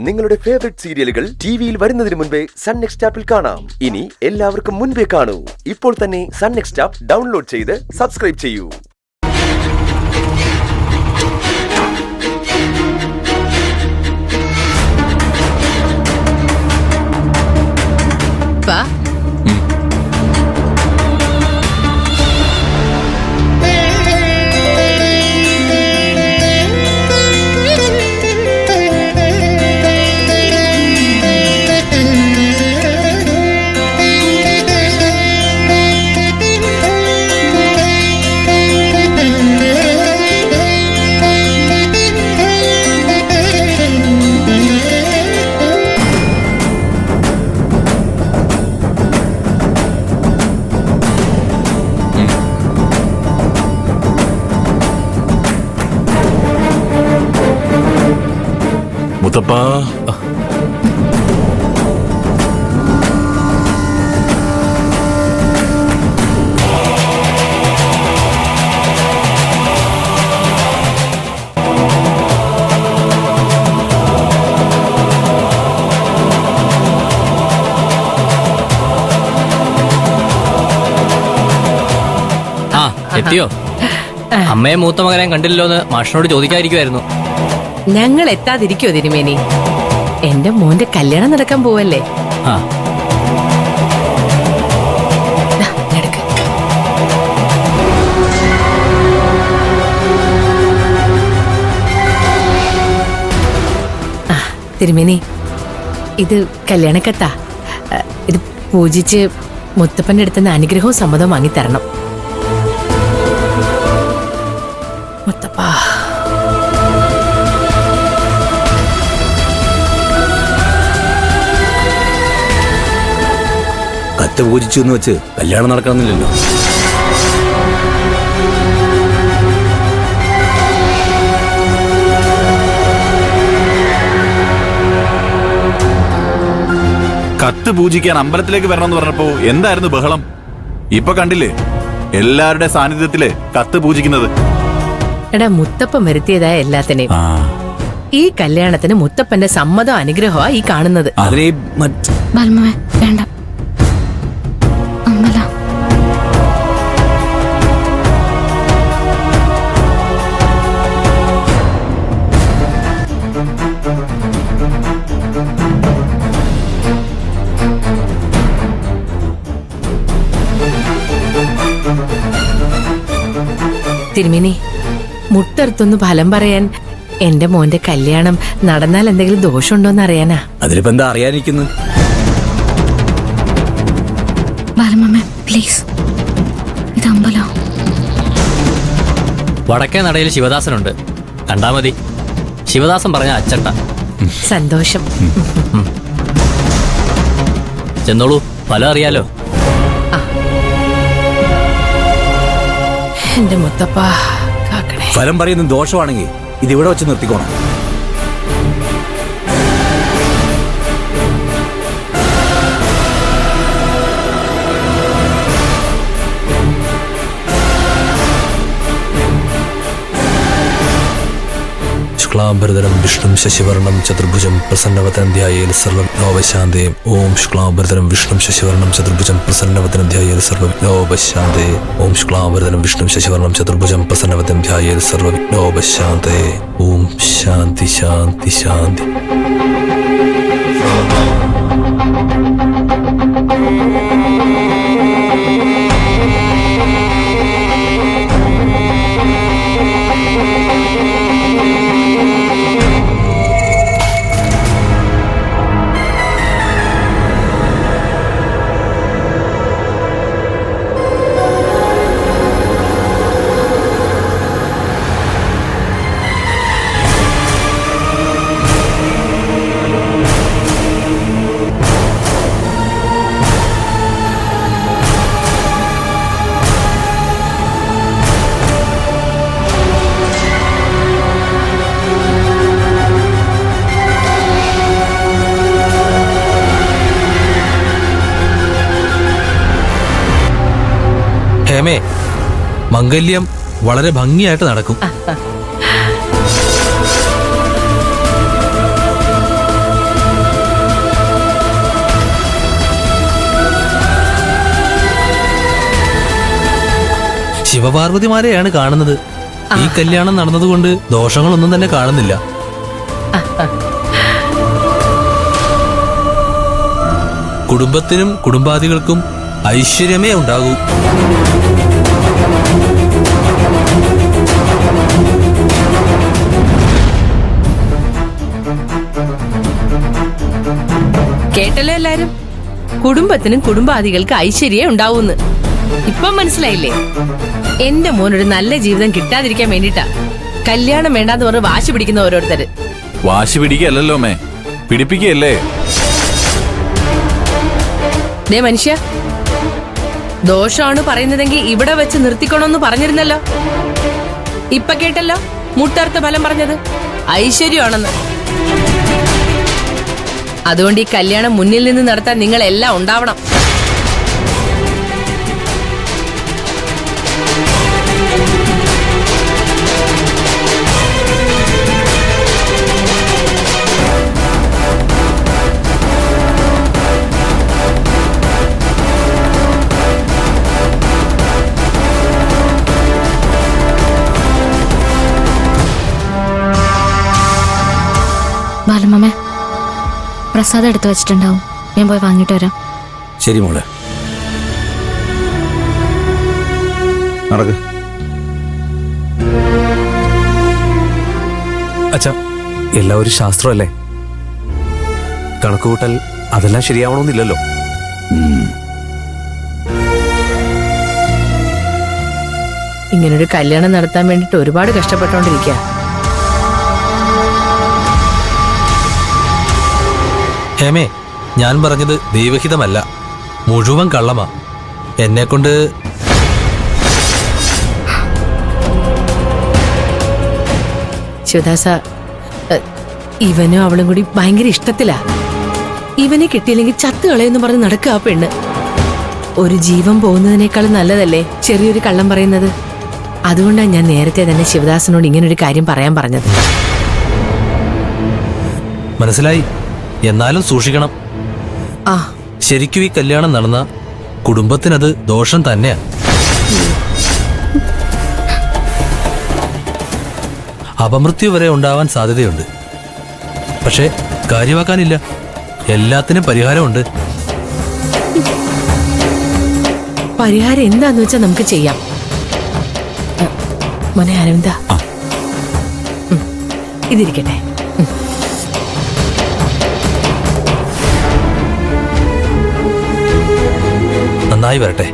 നിങ്ങളുടെ ഫേവറേറ്റ് സീരിയലുകൾ ടിവിയിൽ വരുന്നതിന് മുൻപേ സൺ നെക്സ്റ്റ് ആപ്പിൽ കാണാം. ഇനി എല്ലാവർക്കും മുൻപേ കാണൂ. ഇപ്പോൾ തന്നെ സൺ നെക്സ്റ്റ് ആപ്പ് ഡൗൺലോഡ് ചെയ്ത് സബ്സ്ക്രൈബ് ചെയ്യൂ. മുത്തപ്പാ, എത്തിയോ? അമ്മയെ മൂത്ത മകനെ കണ്ടില്ലല്ലോന്ന് മാഷിനോട് ചോദിക്കാതിരിക്കുമായിരുന്നു. ഞങ്ങൾ എത്താതിരിക്കോ തിരുമേനി? എന്റെ മോന്റെ കല്യാണം നടക്കാൻ പോവല്ലേ. തിരുമേനി, ഇത് കല്യാണക്കത്താ. ഇത് പൂജിച്ച് മുത്തപ്പന്റെ അടുത്തുനിന്ന് അനുഗ്രഹവും സമ്മതവും വാങ്ങിത്തരണം. മുത്തപ്പാ, കത്ത് പൂജിച്ചു എന്ന് വെച്ച് കല്യാണം നടക്കണമെന്നില്ലല്ലോ. കത്ത് പൂജിക്കാൻ അമ്പലത്തിലേക്ക് വരണമെന്ന് പറഞ്ഞപ്പോ എന്തായിരുന്നു ബഹളം? ഇപ്പൊ കണ്ടില്ലേ എല്ലാവരുടെ സാന്നിധ്യത്തില് കത്ത് പൂജിക്കുന്നത്. എടാ, മുത്തപ്പൻ വരുത്തിയതായ എല്ലാത്തിനെയും. ഈ കല്യാണത്തിന് മുത്തപ്പന്റെ സമ്മതം അനുഗ്രഹമാ ഈ കാണുന്നത്. വേണ്ട, അമ്പല തിരുമേനി, മുട്ടെടുത്തൊന്ന് ഫലം പറയാൻ എന്റെ മോന്റെ കല്യാണം നടന്നാൽ എന്തെങ്കിലും ദോഷമുണ്ടോന്ന് അറിയാനാ. അതിലിപ്പോ എന്താ അറിയാനിരിക്കുന്നു? പ്ലീസ്, ഇത് അമ്പല. വടക്കേ നടയിൽ ശിവദാസനുണ്ട്, കണ്ടാ മതി. ശിവദാസൻ പറഞ്ഞ അച്ചട്ട. സന്തോഷം. ചെന്നോളൂ, ഫലം അറിയാലോ. എന്റെ മുത്തപ്പ കാക്കണേ. ഫലം പറയുന്ന ദോഷമാണെങ്കിൽ ഇതിവിടെ വെച്ച് നിർത്തിക്കോണം. ശുക്ലാംബരധരം വിഷ്ണും ശശിവർണം ചതുർഭുജം പ്രസന്നവതനം ധ്യായേന സർവവിഘ്നോപശാന്തേ. ഓം ശുക്ലാംബരധരം വിഷ്ണും ശശിവർണം ചതുർഭുജം പ്രസന്നവതനം ധ്യായേന സർവവിഘ്നോപശാന്തേ. ഓം ശുക്ലാംബരധരം വിഷ്ണും ശശിവർണം ചതുർഭുജം പ്രസന്നവതനം ധ്യായേന സർവവിഘ്നോപശാന്തേ. ഓം ശാന്തി ശാന്തി ശാന്തി. ഹേമേ, മംഗല്യം വളരെ ഭംഗിയായിട്ട് നടക്കും. ശിവപാർവതിമാരെയാണ് കാണുന്നത്. ഈ കല്യാണം നടന്നതുകൊണ്ട് ദോഷങ്ങളൊന്നും തന്നെ കാണുന്നില്ല. കുടുംബത്തിനും കുടുംബാദികൾക്കും ഐശ്വര്യമേ ഉണ്ടാകൂ. കേട്ടല്ലോ എല്ലാരും, കുടുംബത്തിനും കുടുംബാദികൾക്ക് ഐശ്വര്യം ഉണ്ടാവൂന്ന്. ഇപ്പം മനസ്സിലായില്ലേ? എന്റെ മോനൊരു നല്ല ജീവിതം കിട്ടാതിരിക്കാൻ വേണ്ടിട്ടാ കല്യാണം വേണ്ടാന്ന് പറഞ്ഞ് വാശി പിടിക്കുന്ന ഓരോരുത്തര്. വാശി പിടിക്കല്ലോ മേ, പിടിപ്പിക്കല്ലേ. ദേ മനുഷ്യ, ദോഷമാണ് പറയുന്നതെങ്കിൽ ഇവിടെ വെച്ച് നിർത്തിക്കണമെന്ന് പറഞ്ഞിരുന്നല്ലോ. ഇപ്പൊ കേട്ടല്ലോ മുട്ടർത്ത ഫലം പറഞ്ഞത് ഐശ്വര്യമാണെന്ന്. അതുകൊണ്ട് ഈ കല്യാണം മുന്നിൽ നിന്ന് നടത്താൻ നിങ്ങൾ എല്ലാം ഉണ്ടാവണം. ബാലമ്മേ, പ്രസാദം എടുത്തു വെച്ചിട്ടുണ്ടാവും, ഞാൻ പോയി വാങ്ങിട്ട് വരാം. ശരി മോളെ, നടക്ക്. അച്ഛാ, എല്ലാം ഒരു ശാസ്ത്രമല്ലേ? കണക്കുകൂട്ടൽ അതെല്ലാം ശരിയാവണമെന്നില്ലല്ലോ. ഇങ്ങനൊരു കല്യാണം നടത്താൻ വേണ്ടിട്ട് ഒരുപാട് കഷ്ടപ്പെട്ടോണ്ടിരിക്കുക. ഹേമേ, ഞാൻ പറഞ്ഞത് ദൈവഹിതമല്ല, മുഴുവൻ കള്ളമാ. എന്നെക്കൊണ്ട് ശിവദാസ, ഇവനും അവളും കൂടി ഭയങ്കര ഇഷ്ടത്തിലാ. ഇവനെ കിട്ടിയില്ലെങ്കിൽ ചത്തു കളയെന്ന് പറഞ്ഞ് നടക്കുക ആ പെണ്ണ്. ഒരു ജീവൻ പോകുന്നതിനേക്കാളും നല്ലതല്ലേ ചെറിയൊരു കള്ളം പറയുന്നത്? അതുകൊണ്ടാണ് ഞാൻ നേരത്തെ തന്നെ ശിവദാസനോട് ഇങ്ങനൊരു കാര്യം പറയാൻ പറഞ്ഞത്. മനസ്സിലായി, എന്നാലും സൂക്ഷിക്കണം. ആ, ശരിക്കും ഈ കല്യാണം നടന്ന കുടുംബത്തിനത് ദോഷം തന്നെയാ. അപമൃത്യു വരെ ഉണ്ടാവാൻ സാധ്യതയുണ്ട്. പക്ഷെ കാര്യമാക്കാനില്ല, എല്ലാത്തിനും പരിഹാരമുണ്ട്. പരിഹാരം എന്താന്ന് വെച്ചാൽ നമുക്ക് ചെയ്യാം. മോനെ അരവിന്ദ, ഇതിരിക്കട്ടെ. നന്നായി വരട്ടെ.